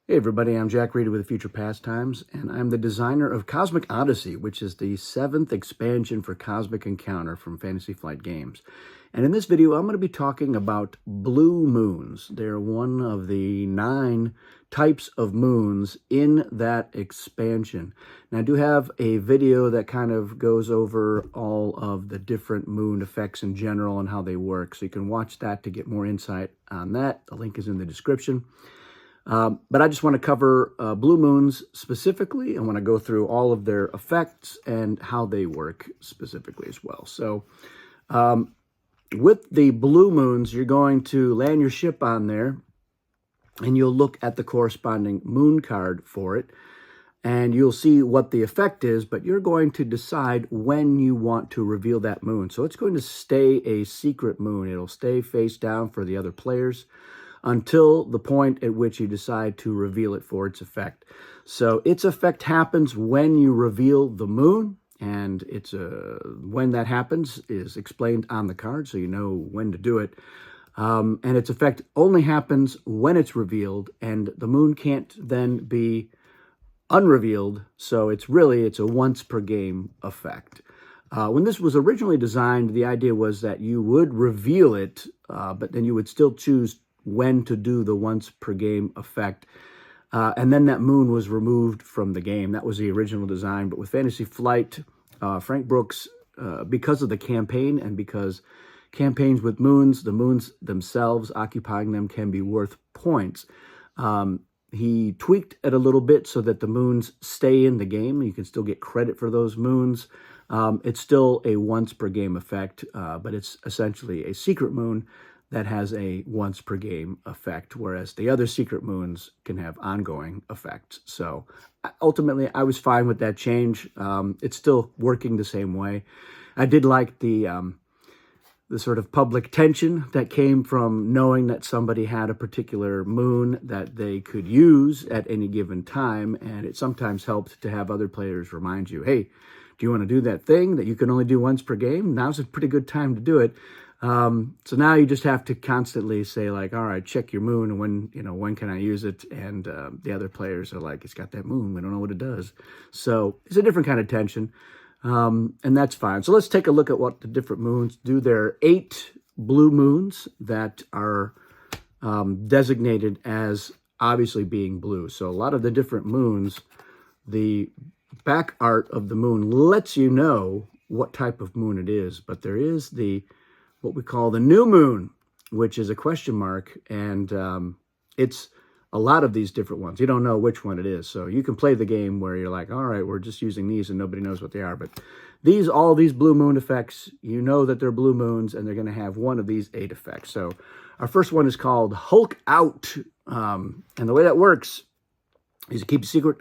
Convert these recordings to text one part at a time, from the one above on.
Hey everybody, I'm Jack Reeder with Future Pastimes, and I'm the designer of Cosmic Odyssey, which is the 7th expansion for Cosmic Encounter from Fantasy Flight Games. And in this video, I'm going to be talking about blue moons. They're one of the 9 types of moons in that expansion. Now, I do have a video that kind of goes over all of the different moon effects in general and how they work, so you can watch that to get more insight on that. The link is in the description. But I just want to cover blue moons specifically. I want to go through all of their effects and how they work specifically as well. So with the blue moons, you're going to land your ship on there, and you'll look at the corresponding moon card for it, and you'll see what the effect is, but you're going to decide when you want to reveal that moon. So it's going to stay a secret moon. It'll stay face down for the other players until the point at which you decide to reveal it for its effect. So its effect happens when you reveal the moon, and it's when that happens is explained on the card, so you know when to do it. And its effect only happens when it's revealed, and the moon can't then be unrevealed, so it's a once per game effect. When this was originally designed, the idea was that you would reveal it, but then you would still choose when to do the once per game effect. And then that moon was removed from the game. That was the original design. But with Fantasy Flight, Frank Brooks, because of the campaign and because campaigns with moons, the moons themselves, occupying them can be worth points, he tweaked it a little bit so that the moons stay in the game. You can still get credit for those moons. It's still a once per game effect, but it's essentially a secret moon that has a once per game effect, whereas the other secret moons can have ongoing effects. So ultimately, I was fine with that change. It's still working the same way. I did like the sort of public tension that came from knowing that somebody had a particular moon that they could use at any given time, and it sometimes helped to have other players remind you, hey, do you want to do that thing that you can only do once per game? Now's a pretty good time to do it. So now you just have to constantly say, like, all right, check your moon, and when can I use it? And the other players are like, it's got that moon, we don't know what it does. So it's a different kind of tension, and that's fine. So let's take a look at what the different moons do. There are 8 blue moons that are designated as obviously being blue. So a lot of the different moons, the back art of the moon lets you know what type of moon it is, but there is what we call the new moon, which is a question mark, and it's a lot of these different ones. You don't know which one it is, so you can play the game where you're like, all right, we're just using these and nobody knows what they are, but all these blue moon effects, you know that they're blue moons, and they're going to have one of these 8 effects. So our first one is called Hulk Out, and the way that works is to keep a secret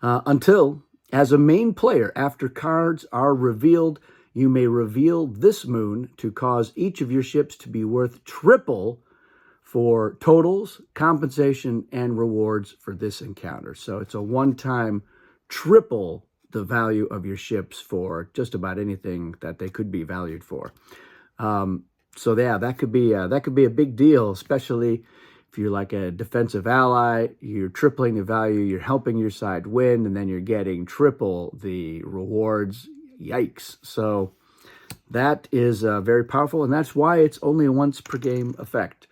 until, as a main player, after cards are revealed, you may reveal this moon to cause each of your ships to be worth triple for totals, compensation, and rewards for this encounter. So it's a one-time triple the value of your ships for just about anything that they could be valued for. So yeah, that could be a big deal, especially if you're like a defensive ally. You're tripling the value, you're helping your side win, and then you're getting triple the rewards. Yikes. So that is very powerful, and that's why it's only a once per game effect.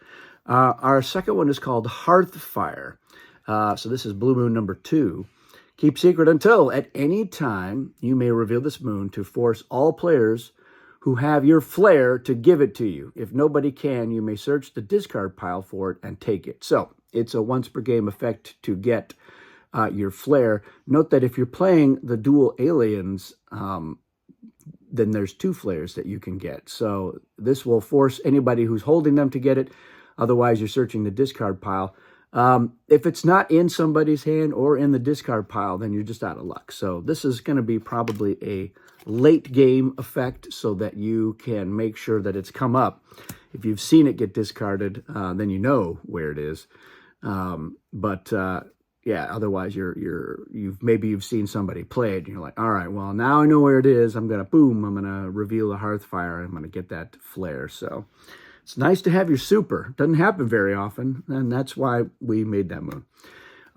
Our second one is called Hearthfire. So this is blue moon number 2. Keep secret until, at any time, you may reveal this moon to force all players who have your flare to give it to you. If nobody can, you may search the discard pile for it and take it. So it's a once per game effect to get your flare. Note that if you're playing the dual aliens, then there's 2 flares that you can get. So this will force anybody who's holding them to get it. Otherwise, you're searching the discard pile. If it's not in somebody's hand or in the discard pile, then you're just out of luck. So this is going to be probably a late game effect so that you can make sure that it's come up. If you've seen it get discarded, then you know where it is. Yeah, otherwise you've seen somebody play it and you're like, all right, well, now I know where it is. I'm going to reveal the Hearthfire. I'm going to get that flare. So it's nice to have your super. Doesn't happen very often, and that's why we made that moon.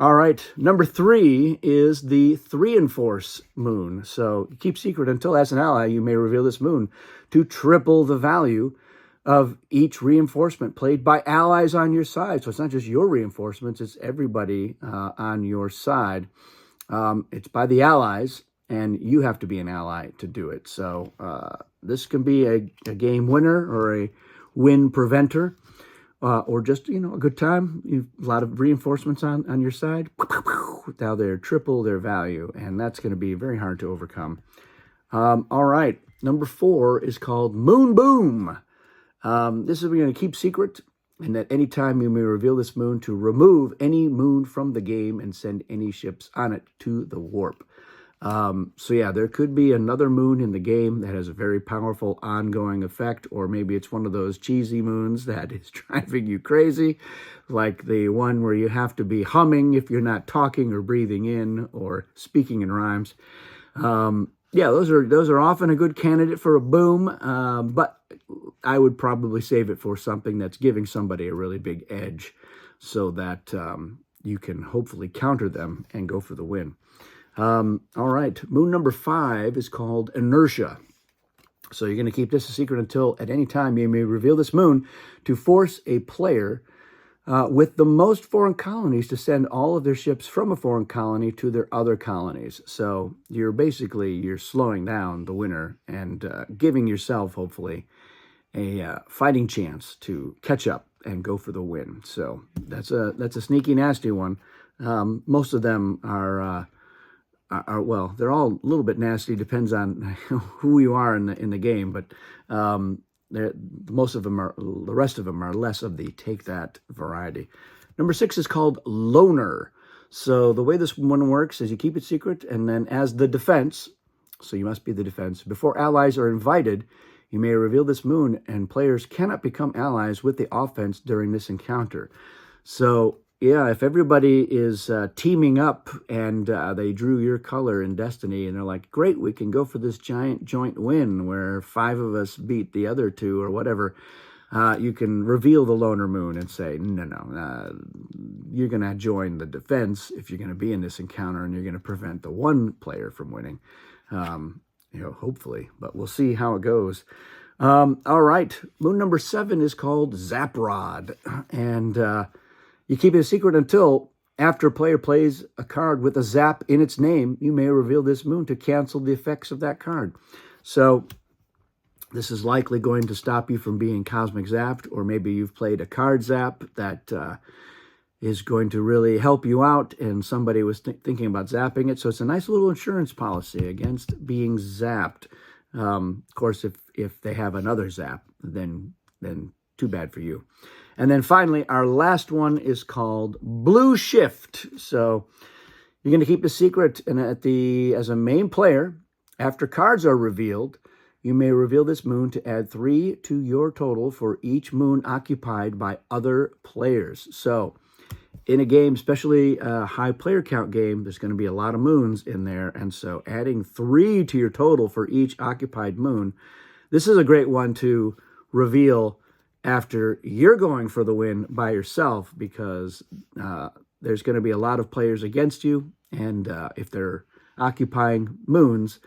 All right, number 3 is the 3-enforce moon. So keep secret until as an ally, you may reveal this moon to triple the value of each reinforcement played by allies on your side. So it's not just your reinforcements, it's everybody on your side. It's by the allies, and you have to be an ally to do it. So this can be a game winner or a win preventer. Or just, a good time. You've a lot of reinforcements on your side. Now they're triple their value, and that's going to be very hard to overcome. All right, number 4 is called Moon Boom. This is we're going to keep secret, and at any time you may reveal this moon to remove any moon from the game and send any ships on it to the warp. So yeah, there could be another moon in the game that has a very powerful ongoing effect, or maybe it's one of those cheesy moons that is driving you crazy, like the one where you have to be humming if you're not talking or breathing in or speaking in rhymes. Yeah, those are often a good candidate for a boom, but I would probably save it for something that's giving somebody a really big edge so that you can hopefully counter them and go for the win. All right, moon number 5 is called Inertia. So you're going to keep this a secret until at any time you may reveal this moon to force a player with the most foreign colonies to send all of their ships from a foreign colony to their other colonies. So you're slowing down the winner and giving yourself, hopefully, a fighting chance to catch up and go for the win. So that's a sneaky, nasty one. Most of them are well, they're all a little bit nasty. Depends on who you are in the game, but most of them are. The rest of them are less of the take that variety. Number 6 is called Loner. So the way this one works is you keep it secret, and then as the defense, so you must be the defense. Before allies are invited, you may reveal this moon, and players cannot become allies with the offense during this encounter. So yeah, if everybody is teaming up and they drew your color in Destiny and they're like, great, we can go for this giant joint win where 5 of us beat the other 2 or whatever, you can reveal the Loner Moon and say, no, you're going to join the defense if you're going to be in this encounter, and you're going to prevent the one player from winning, hopefully, but we'll see how it goes. All right, moon number 7 is called Zapper, and you keep it a secret until after a player plays a card with a zap in its name, you may reveal this moon to cancel the effects of that card. So this is likely going to stop you from being cosmic zapped, or maybe you've played a card zap that is going to really help you out, and somebody was thinking about zapping it. So it's a nice little insurance policy against being zapped. Of course, if they have another zap, then too bad for you. And then finally, our last one is called Blue Shift. So you're going to keep the secret, and as a main player, after cards are revealed, you may reveal this moon to add 3 to your total for each moon occupied by other players. So in a game, especially a high player count game, there's going to be a lot of moons in there. And so adding 3 to your total for each occupied moon, this is a great one to reveal after you're going for the win by yourself, because there's going to be a lot of players against you, and if they're occupying moons,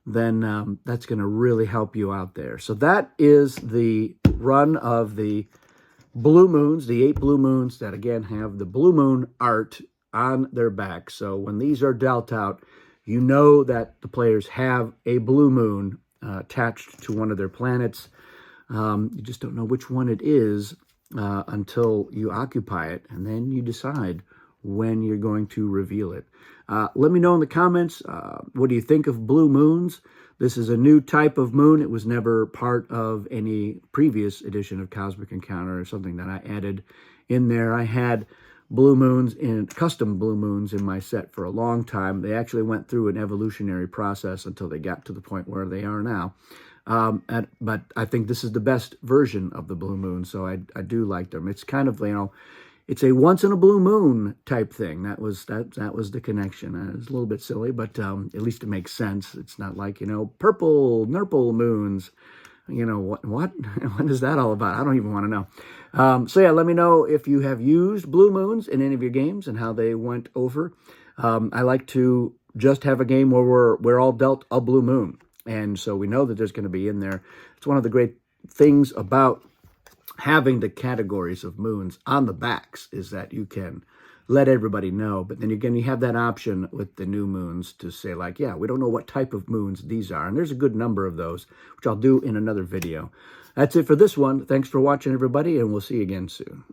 then that's going to really help you out there. So that is the run of the blue moons, the 8 blue moons that, again, have the blue moon art on their back. So when these are dealt out, you know that the players have a blue moon attached to one of their planets. You just don't know which one it is until you occupy it, and then you decide when you're going to reveal it. Let me know in the comments, what do you think of blue moons? This is a new type of moon. It was never part of any previous edition of Cosmic Encounter, or something that I added in there. I had blue moons, custom blue moons in my set for a long time. They actually went through an evolutionary process until they got to the point where they are now. But I think this is the best version of the blue moon, so I do like them. It's kind of, it's a once in a blue moon type thing. That was the connection. It's a little bit silly, but at least it makes sense. It's not like, purple, nurple moons. You know, what what is that all about? I don't even want to know. So yeah, let me know if you have used blue moons in any of your games and how they went over. I like to just have a game where we're all dealt a blue moon, and so we know that there's going to be in there. It's one of the great things about having the categories of moons on the backs is that you can let everybody know. But then again, you have that option with the new moons to say, like, yeah, we don't know what type of moons these are. And there's a good number of those, which I'll do in another video. That's it for this one. Thanks for watching, everybody, and we'll see you again soon.